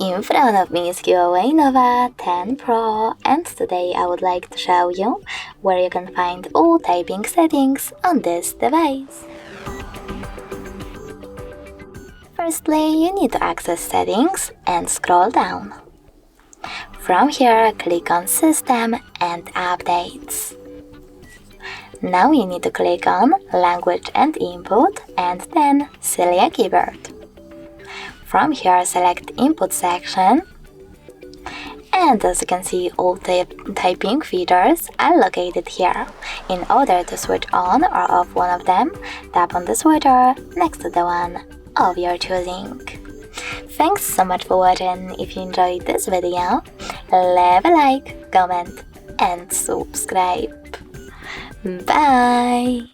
In front of me is HUAWEI Nova 10 Pro, and today I would like to show you where you can find all typing settings on this device. Firstly, you need to access Settings and scroll down. From here, click on System and Updates. Now you need to click on Language and Input and then select Keyboard. From here, select Input section, and as you can see, all typing features are located here. In order to switch on or off one of them, tap on the switcher next to the one of your choosing. Thanks so much for watching. If you enjoyed this video, leave a like, comment and subscribe. Bye!